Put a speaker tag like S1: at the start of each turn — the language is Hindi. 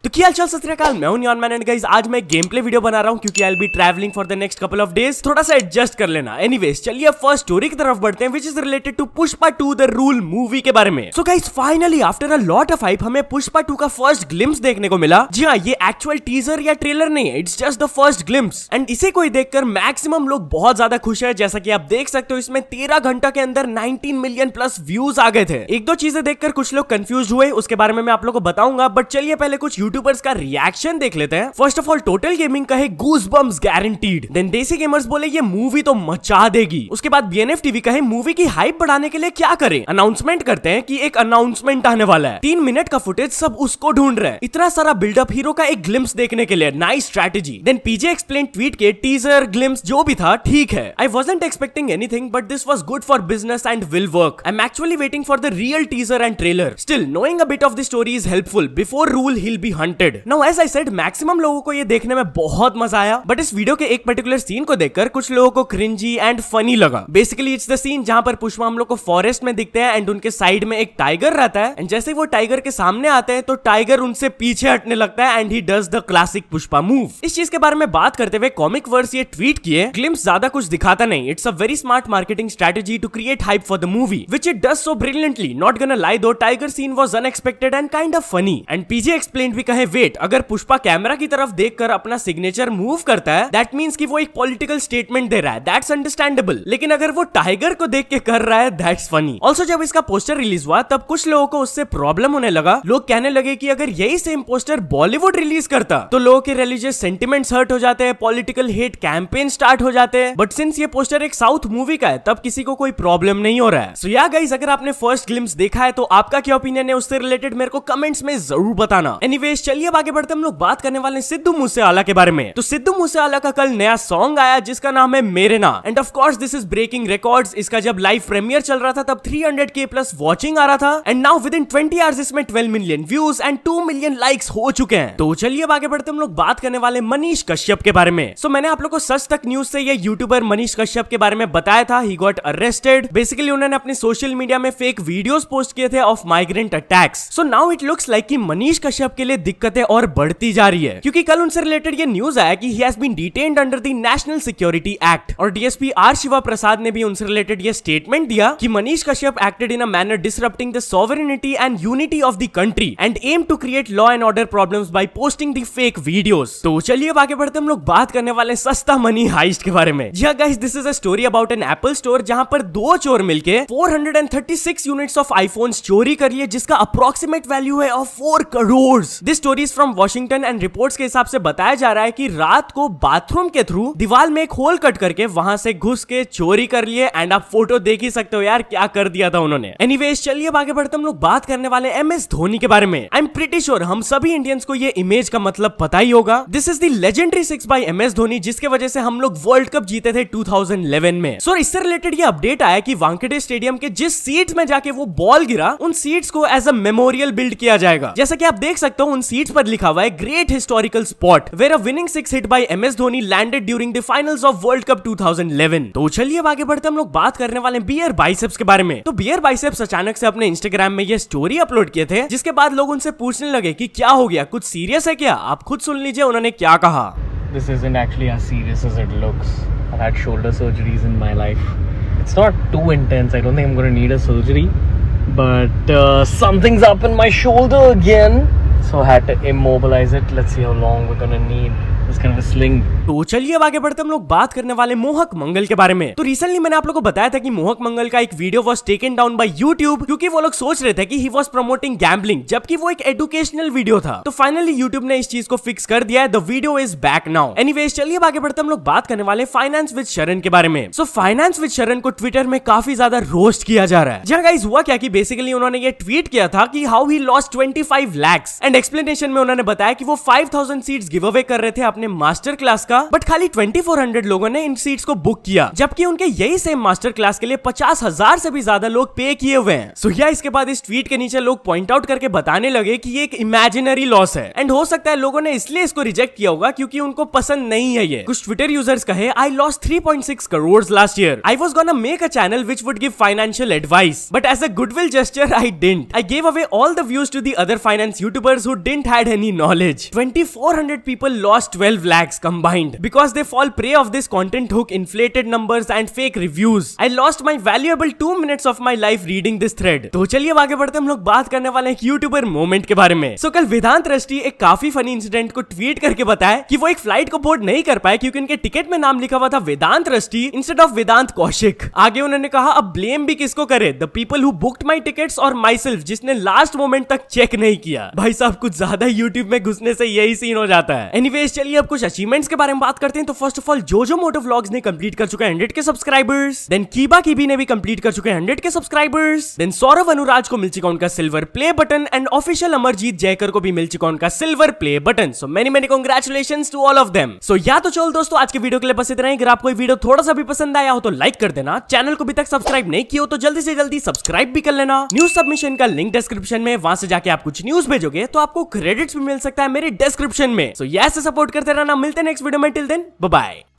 S1: तो क्या चल सत श्री अकाल, मैं हूं नियॉन मैन एंड गाइस आज मैं गेम प्ले वीडियो बना रहा हूं क्योंकि I will be travelling for the next couple of days. थोड़ा सा एडजस्ट कर लेना। एनीवेज चलिए अब फर्स्ट स्टोरी की तरफ बढ़ते हैं which is related to Pushpa 2 the rule movie के बारे में। So guys finally after a lot of hype हमें पुष्पा 2 का फर्स्ट ग्लिम्स देखने को मिला। जी हाँ, ये एक्चुअल टीजर या ट्रेलर नहीं है, it's just the first glimpse and इसे कोई देखकर मैक्सिमम लोग बहुत ज्यादा खुश है। जैसा कि आप देख सकते हो इसमें 13 घंटा के अंदर 19 मिलियन प्लस व्यूज आ गए थे। एक दो चीजें देखकर कुछ लोग कंफ्यूज हुए, उसके बारे में मैं आप लोगों को बताऊंगा, बट चलिए पहले कुछ यूट्यूबर्स का रिएक्शन देख लेते हैं। First of all total gaming कहे गूज़बम्प्स गारंटीड, देन देसी गेमर्स बोले ये मूवी तो मचा देगी। उसके बाद बीएनएफ टीवी कहे मूवी की हाइप बढ़ाने के लिए क्या करें, अनाउंसमेंट करते हैं कि एक अनाउंसमेंट आने वाला है, 3 मिनट का फुटेज, सब उसको ढूंढ रहे हैं। इतना सारा बिल्डअप हीरो का एक ग्लिम्स देखने के लिए, nice strategy. Then PJ explain tweet के टीजर ग्लिम्स जो भी था ठीक है, I wasn't expecting anything but this was good for business and will work. I am actually waiting for the real teaser and trailer. Still knowing a bit of the story is helpful, before rule he will be hunted. Now as I said maximum लोगों को ये देखने में बहुत मजा आया, बट इस वीडियो के एक पर्टिकुलर सीन को देखकर कुछ लोगों को क्रिंजी एंड फनी लगा। बेसिकली इट्स द सीन जहां पर पुष्पा हम लोग को फॉरेस्ट में दिखते हैं एंड उनके साइड में एक टाइगर रहता है एंड जैसे वो टाइगर के सामने आते हैं तो टाइगर उनसे पीछे हटने लगता है and he does the classic Pushpa move. इस चीज के बारे में बात करते हुए कॉमिक वर्स ये ट्वीट किए, ग्लिम्स ज्यादा कुछ दिखाता नहीं, it's a very smart marketing strategy to create hype for the movie which it does so brilliantly. Not gonna lie though, tiger scene was unexpected and kind of funny. And PJ explain भी कहे वेट, अगर पुष्पा कैमरा की तरफ देखकर अपना सिग्नेचर मूव करता है दैट मींस कि वो एक पॉलिटिकल स्टेटमेंट दे रहा है, दैट्स अंडरस्टैंडेबल। लेकिन अगर वो टाइगर को देख के कर रहा है दैट्स फनी। ऑल्सो जब इसका पोस्टर रिलीज हुआ तब कुछ लोगों को उससे प्रॉब्लम होने लगा। लोग कहने लगे कि अगर यही सेम पोस्टर बॉलीवुड रिलीज करता तो लोगों के रिलीजियस सेंटिमेंट्स हर्ट हो जाते हैं, पॉलिटिकल हेट कैंपेन स्टार्ट हो जाते हैं। बट सिंस ये पोस्टर एक साउथ मूवी का है तब किसी को कोई प्रॉब्लम नहीं हो रहा है। सो या गाइस, अगर आपने फर्स्ट ग्लिम्स देखा है तो आपका क्या ओपिनियन है उससे रिलेटेड मेरे को कमेंट्स में जरूर बताना। एनीवेज चलिए अब आगे बढ़ते हम लोग बात करने वाले सिद्धू मूसेवाला के बारे में। तो सिद्धू मूसेवाला का कल नया सॉन्ग आया जिसका नाम है मेरे ना, and of course this is breaking records. इसका जब लाइव प्रीमियर चल रहा था तब 300K प्लस वॉचिंग आ रहा था and now with in 20 hours इसमें 12 million views and 2 million likes हो चुके हैं। तो चलिए अब आगे बढ़ते हम लोग बात करने वाले मनीष कश्यप के बारे में। सो मैंने आप लोग को सच तक न्यूज से ये यूट्यूबर मनीष कश्यप के बारे में बताया था, ही गॉट अरेस्टेड। बेसिकली उन्होंने अपने सोशल मीडिया में फेक वीडियोस पोस्ट किए थे of migrant attacks. So now it looks like कि मनीष कश्यप के लिए दिक्कतें और बढ़ती जा रही है क्योंकि कल उनसे रिलेटेड ये न्यूज आया कि he has been detained under the national security act और डीएसपी आर शिवा प्रसाद ने भी उनसे रिलेटेड ये स्टेटमेंट दिया कि Manish Kashyap acted in a manner disrupting the sovereignty and unity of the country and aim to create law and order problems by posting the fake videos. तो चलिए अब आगे बढ़ते हम लोग बात करने वाले सस्ता मनी हाइस्ट के बारे में। जी guys, this is a story about an Apple store जहां पर दो चोर मिलके 436 यूनिट्स ऑफ आईफोन्स चोरी कर लिए जिसका अप्रोक्सीमेट वैल्यू है of 4 crore. This story is from Washington and reports के हिसाब से बताया जा रहा है कि रात को बाथरूम के थ्रू दीवार में एक होल कट करके वहां से घुस के चोरी कर लिए एंड आप फोटो देख ही सकते हो यार क्या कर दिया था उन्होंने। एनीवेज चलिए अब आगे बढ़ते हम लोग बात करने वाले एमएस धोनी के बारे में। आई एम प्रीटी श्योर हम सभी इंडियंस को ये इमेज का मतलब पता ही होगा। This is the legendary 6 by MS Dhoni जिसके वजह से हम लोग वर्ल्ड कप जीते थे 2011 में। सो इससे रिलेटेड ये अपडेट आया कि वानखेड़े स्टेडियम के जिस सीट्स में जाके वो बॉल गिरा उन सीट्स को एज अ मेमोरियल बिल्ड किया जाएगा। जैसा कि आप देख सकते हो उन सीट्स पर लिखा हुआ है great historical spot where a winning 6 hit by MS Dhoni landed during the finals of world cup 2011। तो चलिए अब आगे बढ़ते हम लोग बात करने वाले बियर बाइसेप्स के बारे में। तो बियर बाइसेप्स अचानक से अपने इंस्टाग्राम में ये स्टोरी अपलोड किए थे जिसके बाद लोग उनसे पूछने लगे कि क्या हो गया, कुछ सीरियस है क्या? आप खुद सुन लीजिए उन्होंने क्या कहा।
S2: This isn't actually as serious as it looks. I've had shoulder surgeries in my life. It's not too intense. I don't think I'm going to need a surgery. But something's up in my shoulder again. So I had to immobilize it. Let's see how long we're going to need. It's kind of a sling.
S1: तो चलिए अब आगे बढ़ते हम लोग बात करने वाले मोहक मंगल के बारे में। तो रिसेंटली मैंने आप लोगों को बताया था कि मोहक मंगल का एक video was taken down by YouTube क्योंकि वो लोग सोच रहे थे कि ही वाज प्रमोटिंग गैम्बलिंग जबकि वो एक एजुकेशनल वीडियो था। तो फाइनली YouTube ने इस चीज को फिक्स कर दिया है। The video is back now. Anyways चलिए अब आगे बढ़ते हम लोग बात करने वाले फाइनेंस विद शरण के बारे में। सो फाइनेंस विद शरण को ट्विटर में काफी ज्यादा रोस्ट किया जा रहा है। जहां गाइस हुआ क्या कि बेसिकली उन्होंने ये ट्वीट किया था कि how he lost 25 lakhs and explanation में उन्होंने बताया कि वो 5000 सीट्स गिव अवे कर रहे थे अपने अपने मास्टर क्लास का, बट खाली 2400 लोगों ने इन सीट्स को बुक किया, जबकि उनके यही सेम मास्टर क्लास के लिए 50,000 से भी ज्यादा लोग पे किए हुए हैं। सो या इसके बाद इस ट्वीट के नीचे लोग पॉइंट आउट करके बताने लगे कि ये एक इमेजिनरी लॉस है, एंड हो सकता है लोगों ने इसलिए इसको रिजेक्ट किया होगा क्योंकि उनको पसंद नहीं है ये। कुछ ट्विटर यूजर्स कहे, I lost 3.6 crore last year, I was gonna make a channel which would give financial advice, but as a goodwill gesture I didn't, I gave away all the views to the other finance YouTubers who didn't had any knowledge. 2400 people lost 12 lakhs combined because they fall prey of this content hook, inflated numbers and fake reviews. I lost my valuable 2 minutes of my life reading this thread. तो चलिए अब आगे बढ़ते हम लोग बात करने वाले हैं यूट्यूबर मोमेंट के बारे में। सो कल वेदांत रस्टी एक काफी फनी इंसिडेंट को ट्वीट करके बताया कि वो एक फ्लाइट को बोर्ड नहीं कर पाए क्योंकि उनके टिकट में नाम लिखा हुआ था वेदांत रस्टी इंस्टेड ऑफ वेदांत कौशिक। आगे उन्होंने कहा, अब ब्लेम भी किसको करे, the people who booked my tickets और माई सेल्फ, जिसने लास्ट मोमेंट तक चेक नहीं किया। भाई साहब कुछ ज्यादा यूट्यूब में घुसने से यही सीन हो जाता है। एनीवेज चलिए अब कुछ अचीवमेंट्स के बारे में बात करते हैं। तो फर्स्ट ऑफ ऑल जोजो मोटो व्लॉग्स ने कंप्लीट कर चुके हैं 100 के सब्सक्राइबर्स। देन कीबा कीबी ने भी कंप्लीट कर चुके हैं 100 के सब्सक्राइबर्स। देन सौरभ अनुराज को मिल चुका उनका silver play button, and official Amarjeet Jaykar को भी मिल चुका उनका silver play button. So many many congratulations to all of them. So या तो चलो दोस्तों आज के वीडियो के लिए बस इतना ही। अगर आपको वीडियो थोड़ा सा भी पसंद आया हो तो लाइक कर देना, चैनल को अभी तक सब्सक्राइब नहीं किया हो तो जल्दी से जल्दी सब्सक्राइब भी कर लेना। न्यूज सबमिशन का लिंक डिस्क्रिप्शन में, वहां से जाके आप कुछ न्यूज भेजोगे तो आपको क्रेडिट्स भी मिल सकता है मेरे डिस्क्रिप्शन में। सो ऐसे सपोर्ट करते रहना। मिलते हैं नेक्स्ट वीडियो में, टिल देन बाय बाय।